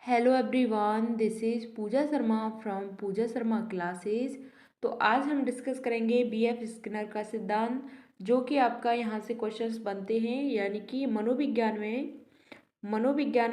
Hello everyone, this is Pooja Sharma from Pooja Sharma classes. तो आज हम डिस्कस करेंगे बीएफ स्किनर का सिद्धांत, जो कि आपका यहाँ से क्वेश्चंस बनते हैं। यानी कि मनोविज्ञान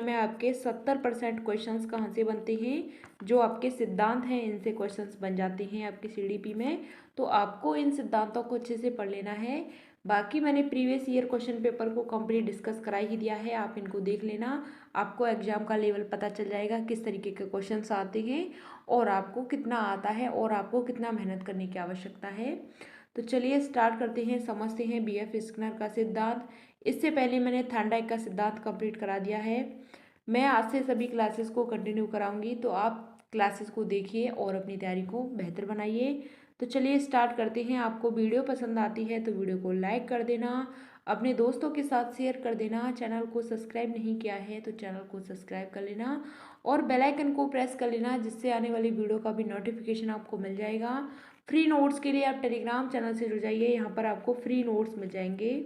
में आपके 70% क्वेश्चंस कहाँ से बनते हैं, जो आपके सिद्धांत हैं इनसे क्वेश्चंस बन जाते हैं आपकी सीडीपी में। तो आपको इन सिद्धांतों को अच्छे से पढ़ लेना है। बाकी मैंने प्रीवियस ईयर क्वेश्चन पेपर को कंप्लीट डिस्कस करा ही दिया है, आप इनको देख लेना। आपको एग्जाम का लेवल पता चल जाएगा, किस तरीके के क्वेश्चंस आते हैं और आपको कितना आता है और आपको कितना मेहनत करने की आवश्यकता है। तो चलिए स्टार्ट करते हैं, समझते हैं बीएफ स्किनर का सिद्धांत। इससे पहले मैंने थॉर्नडाइक का सिद्धांत कंप्लीट करा दिया है। मैं आज से सभी क्लासेस को कंटिन्यू कराऊंगी, तो आप क्लासेस को देखिए और अपनी तैयारी को बेहतर बनाइए। तो चलिए स्टार्ट करते हैं। आपको वीडियो पसंद आती है तो वीडियो को लाइक कर देना, अपने दोस्तों के साथ शेयर कर देना। चैनल को सब्सक्राइब नहीं किया है तो चैनल को सब्सक्राइब कर लेना और बेल आइकन को प्रेस कर लेना, जिससे आने वाली वीडियो का भी नोटिफिकेशन आपको मिल जाएगा। फ्री नोट्स के लिए आप टेलीग्राम चैनल से जुड़ जाइए, यहाँ पर आपको फ्री नोट्स मिल जाएंगे,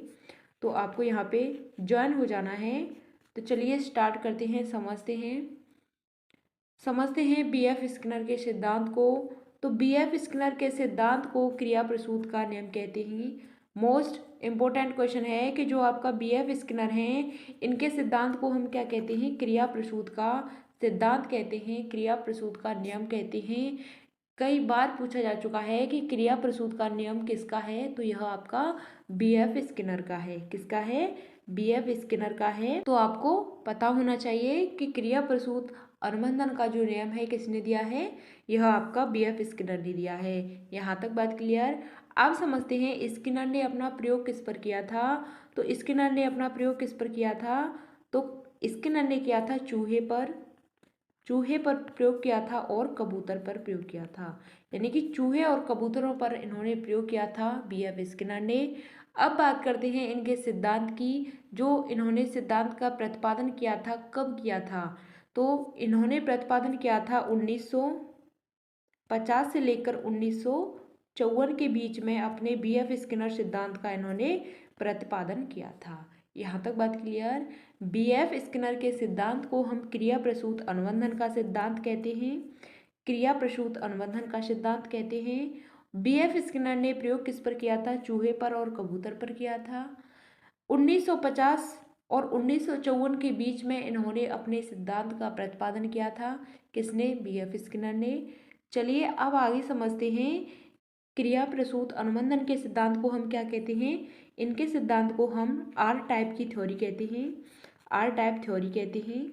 तो आपको यहाँ पे ज्वाइन हो जाना है। तो चलिए स्टार्ट करते हैं, समझते हैं बीएफ स्किनर के सिद्धांत को। तो बीएफ स्किनर के सिद्धांत को क्रिया प्रसूत का नियम कहते हैं। मोस्ट इम्पोर्टेंट क्वेश्चन है कि जो आपका बीएफ स्किनर है, इनके सिद्धांत को हम क्या कहते हैं? क्रिया प्रसूत का सिद्धांत कहते हैं, क्रिया प्रसूत का नियम कहते हैं। कई बार पूछा जा चुका है कि क्रिया प्रसूत का नियम किसका है, तो यह आपका बीएफ स्किनर का है। किसका है? बीएफ स्किनर का है। तो आपको पता होना चाहिए कि क्रिया प्रसूत अनुबंधन का जो नियम है किसने दिया है? यह आपका बीएफ स्किनर ने दिया है। यहाँ तक बात क्लियर। अब समझते हैं स्किनर ने अपना प्रयोग किस पर किया था। तो स्किनर ने अपना प्रयोग किस पर किया था? तो स्किनर ने किया था चूहे पर प्रयोग किया था और कबूतर पर प्रयोग किया था। यानी कि चूहे और कबूतरों पर इन्होंने प्रयोग किया था बीएफ स्किनर ने। अब बात करते हैं इनके सिद्धांत की। जो इन्होंने सिद्धांत का प्रतिपादन किया था, कब किया था? तो इन्होंने प्रतिपादन किया था 1950 से लेकर 1954 के बीच में अपने बीएफ स्किनर सिद्धांत का इन्होंने प्रतिपादन किया था। यहाँ तक बात क्लियर। बीएफ स्किनर के सिद्धांत को हम क्रिया प्रसूत अनुबंधन का सिद्धांत कहते हैं, क्रिया प्रसूत अनुबंधन का सिद्धांत कहते हैं। बीएफ स्किनर ने प्रयोग किस पर किया था? चूहे पर और कबूतर पर किया था। 1950 और 1954 के बीच में इन्होंने अपने सिद्धांत का प्रतिपादन किया था। किसने? बीएफ स्किनर ने। चलिए अब आगे समझते हैं। क्रिया प्रसूत अनुबंधन के सिद्धांत को हम क्या कहते हैं? इनके सिद्धांत को हम आर टाइप की थ्योरी कहते हैं, आर टाइप थ्योरी कहते हैं।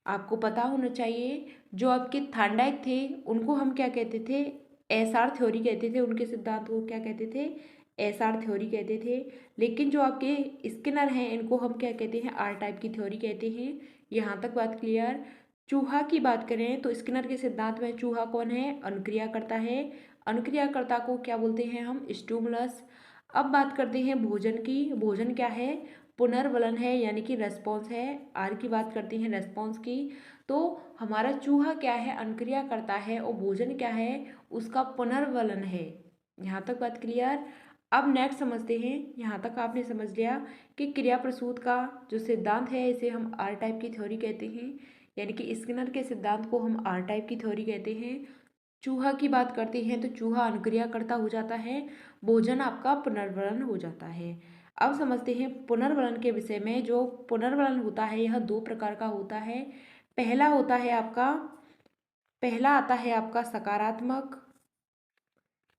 आपको पता होना चाहिए, जो आपके थॉर्नडाइक थे उनको हम क्या कहते थे? एसआर थ्योरी कहते थे। उनके सिद्धांत को क्या कहते थे? एसआर थ्योरी कहते थे। लेकिन जो आपके स्किनर हैं इनको हम क्या कहते हैं? आर टाइप की थ्योरी कहते हैं। यहाँ तक बात क्लियर। चूहा की बात करें तो स्किनर के सिद्धांत में चूहा कौन है? अनुक्रिया करता है। अनुक्रियाकर्ता को क्या बोलते हैं हम? स्टिमुलस। अब बात करते हैं भोजन की। भोजन क्या है? पुनर्वलन है, यानी कि रेस्पॉन्स है। आर की बात करते हैं रेस्पॉन्स की। तो हमारा चूहा क्या है? अनुक्रिया करता है और भोजन क्या है? उसका पुनर्वलन है। यहाँ तक बात क्लियर। अब नेक्स्ट समझते हैं। यहाँ तक आपने समझ लिया कि क्रिया प्रसूत का जो सिद्धांत है इसे हम आर टाइप की थ्योरी कहते हैं, यानी कि स्किनर के सिद्धांत को हम आर टाइप की थ्योरी कहते हैं। चूहा की बात करते हैं तो चूहा अनुक्रिया करता हो जाता है, भोजन आपका पुनर्वलन हो जाता है। अब समझते हैं पुनर्वलन के विषय में। जो पुनर्वलन होता है यह दो प्रकार का होता है। पहला होता है आपका, पहला आता है आपका सकारात्मक,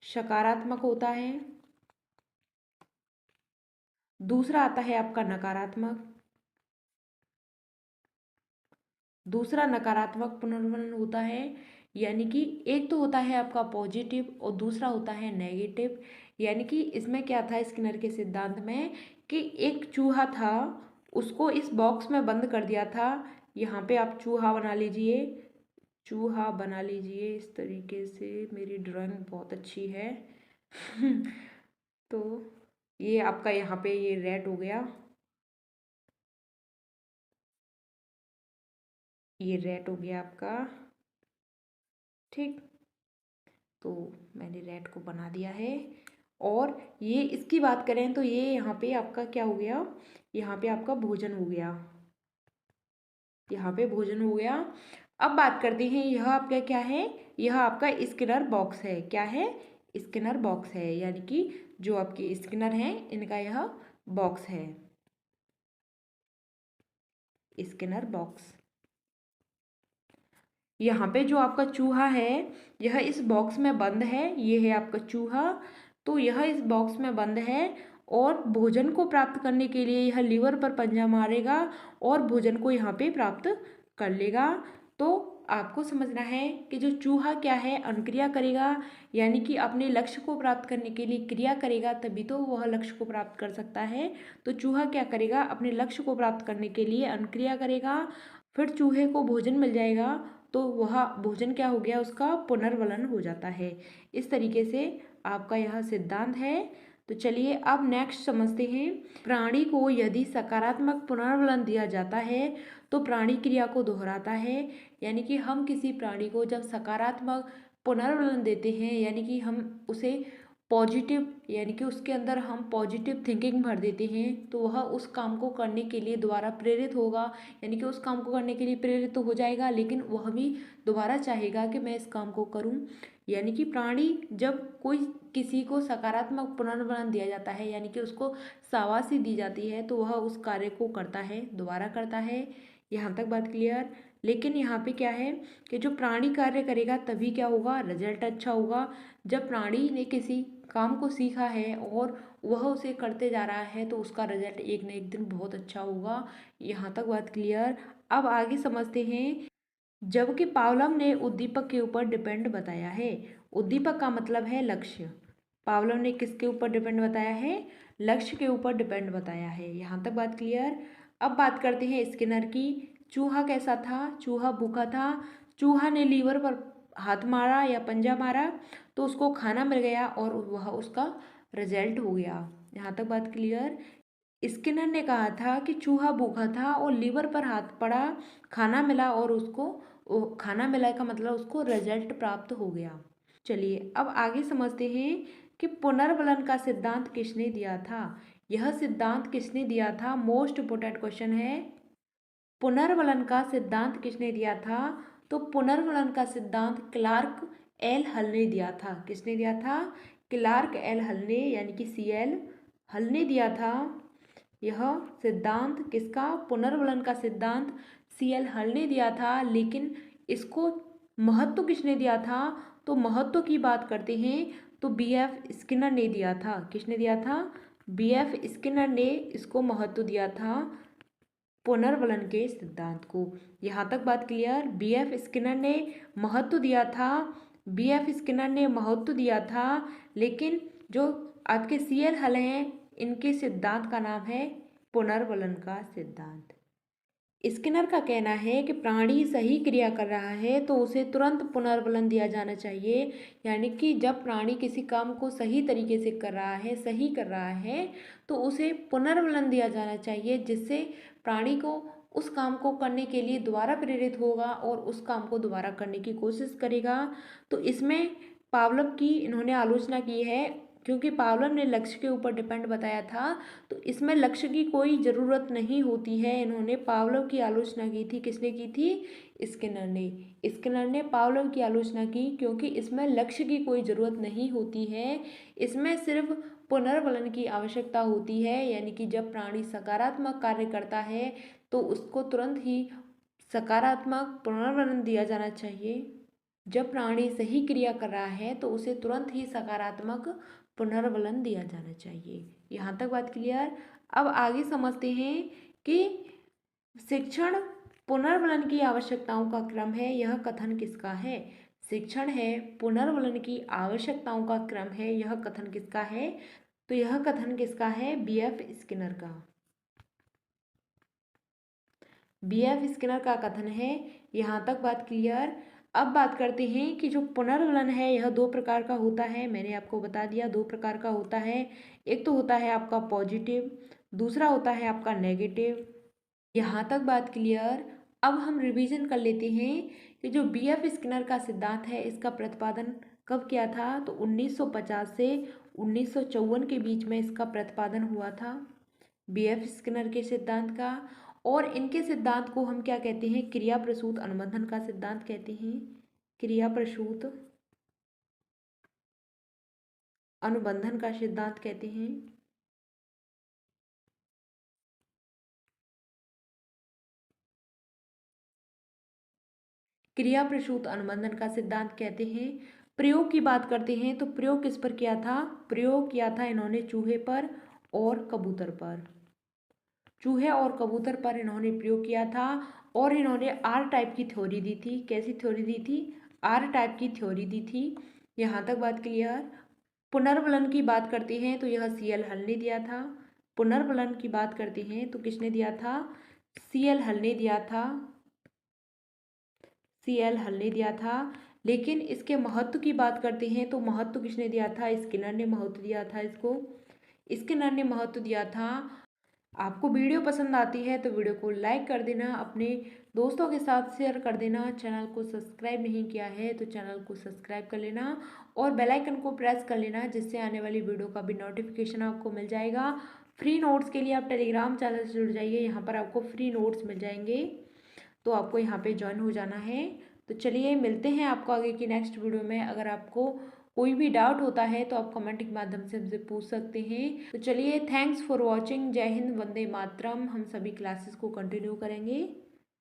सकारात्मक होता है। दूसरा आता है आपका नकारात्मक, दूसरा नकारात्मक पुनर्वलन होता है। यानी कि एक तो होता है आपका पॉजिटिव और दूसरा होता है नेगेटिव। यानी कि इसमें क्या था स्किनर के सिद्धांत में कि एक चूहा था, उसको इस बॉक्स में बंद कर दिया था। यहाँ पे आप चूहा बना लीजिए, चूहा बना लीजिए इस तरीके से। मेरी ड्राइंग बहुत अच्छी है तो ये आपका यहाँ पे ये रेड हो गया, ये रेड हो गया आपका, ठीक। तो मैंने रेड को बना दिया है। और ये इसकी बात करें तो ये यहाँ पे आपका क्या हो गया? यहाँ पे आपका भोजन हो गया, यहाँ पे भोजन हो गया। अब बात करते हैं, यह आपका क्या है, यह आपका स्किनर बॉक्स है। क्या है? स्किनर बॉक्स है, यानी कि जो आपके स्किनर हैं इनका यह बॉक्स है, स्किनर बॉक्स। यहाँ पे जो आपका चूहा है यह इस बॉक्स में बंद है, ये है आपका चूहा। तो यह इस बॉक्स में बंद है और भोजन को प्राप्त करने के लिए यह लीवर पर पंजा मारेगा और भोजन को यहाँ पे प्राप्त कर लेगा। तो आपको समझना है कि जो चूहा क्या है, अनुक्रिया करेगा, यानी कि अपने लक्ष्य को प्राप्त करने के लिए क्रिया करेगा, तभी तो वह लक्ष्य को प्राप्त कर सकता है। तो चूहा क्या करेगा, अपने लक्ष्य को प्राप्त करने के लिए अनुक्रिया करेगा, फिर चूहे को भोजन मिल जाएगा, तो वह भोजन क्या हो गया, उसका पुनर्वलन हो जाता है। इस तरीके से आपका यह सिद्धांत है। तो चलिए अब नेक्स्ट समझते हैं। प्राणी को यदि सकारात्मक पुनर्वलन दिया जाता है तो प्राणी क्रिया को दोहराता है, यानी कि हम किसी प्राणी को जब सकारात्मक पुनर्वलन देते हैं, यानी कि हम उसे पॉजिटिव, यानी कि उसके अंदर हम पॉजिटिव थिंकिंग भर देते हैं, तो वह उस काम को करने के लिए दोबारा प्रेरित होगा, यानी कि उस काम को करने के लिए प्रेरित तो हो जाएगा, लेकिन वह भी दोबारा चाहेगा कि मैं इस काम को करूं। यानी कि प्राणी जब कोई किसी को सकारात्मक पुनर्वलन दिया जाता है, यानी कि उसको शाबाशी दी जाती है, तो वह उस कार्य को करता है, दोबारा करता है। यहाँ तक बात क्लियर। लेकिन यहाँ पे क्या है कि जो प्राणी कार्य करेगा तभी क्या होगा, रिजल्ट अच्छा होगा। जब प्राणी ने किसी काम को सीखा है और वह उसे करते जा रहा है तो उसका रिजल्ट एक न एक दिन बहुत अच्छा होगा। यहाँ तक बात क्लियर। अब आगे समझते हैं। जबकि पावलव ने उद्दीपक के ऊपर डिपेंड बताया है। उद्दीपक का मतलब है लक्ष्य। पावलव ने किसके ऊपर डिपेंड बताया है, लक्ष्य के ऊपर डिपेंड बताया है। यहाँ तक बात क्लियर। अब बात करते हैं स्किनर की। चूहा कैसा था, चूहा भूखा था। चूहा ने लीवर पर हाथ मारा या पंजा मारा तो उसको खाना मिल गया और वह उसका रिजल्ट हो गया। यहाँ तक बात क्लियर। स्किनर ने कहा था कि चूहा भूखा था और लीवर पर हाथ पड़ा, खाना मिला और उसको खाना मिला का मतलब उसको रिजल्ट प्राप्त हो गया। चलिए अब आगे समझते हैं कि पुनर्वलन का सिद्धांत किसने दिया था। यह सिद्धांत किसने दिया था, मोस्ट इम्पोर्टेंट क्वेश्चन है। पुनर्वलन का सिद्धांत किसने दिया था, तो पुनर्वलन का सिद्धांत क्लार्क एल हल ने दिया था। किसने दिया था, क्लार्क एल हल ने, यानी कि CL हल ने दिया था। यह सिद्धांत किसका, पुनर्वलन का सिद्धांत CL हल ने दिया था। लेकिन इसको महत्व किसने दिया था, तो महत्व की बात करते हैं तो BF स्किनर ने दिया था। किसने दिया था, BF स्किनर ने इसको महत्व दिया था, पुनर्वलन के सिद्धांत को। यहाँ तक बात क्लियर। BF स्किनर ने महत्व दिया था, BF स्किनर ने महत्व दिया था, लेकिन जो आपके CL हल हैं इनके सिद्धांत का नाम है पुनर्वलन का सिद्धांत। स्किनर का कहना है कि प्राणी सही क्रिया कर रहा है तो उसे तुरंत पुनर्वलन दिया जाना चाहिए, यानी कि जब प्राणी किसी काम को सही तरीके से कर रहा है, सही कर रहा है, तो उसे पुनर्वलन दिया जाना चाहिए, जिससे प्राणी को उस काम को करने के लिए दोबारा प्रेरित होगा और उस काम को दोबारा करने की कोशिश करेगा। तो इसमें पावलव की इन्होंने आलोचना की है, क्योंकि पावलव ने लक्ष्य के ऊपर डिपेंड बताया था, तो इसमें लक्ष्य की कोई ज़रूरत नहीं होती है। इन्होंने पावलव की आलोचना की थी। किसने की थी, स्किनर ने। स्किनर ने पावलव की आलोचना की क्योंकि इसमें लक्ष्य की कोई ज़रूरत नहीं होती है, इसमें सिर्फ पुनर्वलन की आवश्यकता होती है, यानी कि जब प्राणी सकारात्मक कार्य करता है तो उसको तुरंत ही सकारात्मक पुनर्वलन दिया जाना चाहिए। जब प्राणी सही क्रिया कर रहा है तो उसे तुरंत ही सकारात्मक पुनर्वलन दिया जाना चाहिए। यहाँ तक बात क्लियर। अब आगे समझते हैं कि शिक्षण पुनर्वलन की आवश्यकताओं का क्रम है, यह कथन किसका है। शिक्षण है पुनर्वलन की आवश्यकताओं का क्रम है, यह कथन किसका है, तो यह कथन किसका है, BF स्किनर का। BF स्किनर का कथन है। यहाँ तक बात क्लियर। अब बात करते हैं कि जो पुनर्वलन है यह दो प्रकार का होता है, मैंने आपको बता दिया दो प्रकार का होता है। एक तो होता है आपका पॉजिटिव, दूसरा होता है आपका नेगेटिव। यहाँ तक बात क्लियर। अब हम रिवीजन कर लेते हैं कि जो BF स्किनर का सिद्धांत है इसका प्रतिपादन कब किया था, तो 1950 से 1954 के बीच में इसका प्रतिपादन हुआ था BF स्किनर के सिद्धांत का। और इनके सिद्धांत को हम क्या कहते हैं? क्रिया प्रसूत अनुबंधन का सिद्धांत कहते हैं। क्रिया प्रसूत अनुबंधन का सिद्धांत कहते हैं। क्रिया प्रसूत अनुबंधन का सिद्धांत कहते हैं। प्रयोग की बात करते हैं तो प्रयोग किस पर किया था? प्रयोग किया था इन्होंने चूहे पर और कबूतर पर। चूहे और कबूतर पर इन्होंने प्रयोग किया था और इन्होंने आर टाइप की थ्योरी दी थी। कैसी थ्योरी दी थी? आर टाइप की थ्योरी दी थी। यहाँ तक बात क्लियर। पुनर्वलन की बात करते हैं तो यह सी एल हल ने दिया था। पुनर्वलन की बात करते हैं तो किसने दिया था? सी एल हल ने दिया था। सी एल हल ने दिया था। लेकिन इसके महत्व की बात करते हैं तो महत्व किसने दिया था? स्किनर ने महत्व दिया था इसको। स्किनर ने महत्व दिया था। आपको वीडियो पसंद आती है तो वीडियो को लाइक कर देना, अपने दोस्तों के साथ शेयर कर देना। चैनल को सब्सक्राइब नहीं किया है तो चैनल को सब्सक्राइब कर लेना और बेल आइकन को प्रेस कर लेना, जिससे आने वाली वीडियो का भी नोटिफिकेशन आपको मिल जाएगा। फ्री नोट्स के लिए आप टेलीग्राम चैनल से जुड़ जाइए, यहाँ पर आपको फ्री नोट्स मिल जाएंगे, तो आपको यहाँ पे ज्वाइन हो जाना है। तो चलिए मिलते हैं आपको आगे की नेक्स्ट वीडियो में। अगर आपको कोई भी डाउट होता है तो आप कमेंट के माध्यम से हमसे पूछ सकते हैं। तो चलिए, थैंक्स फॉर वॉचिंग। जय हिंद, वंदे मातरम। हम सभी क्लासेस को कंटिन्यू करेंगे।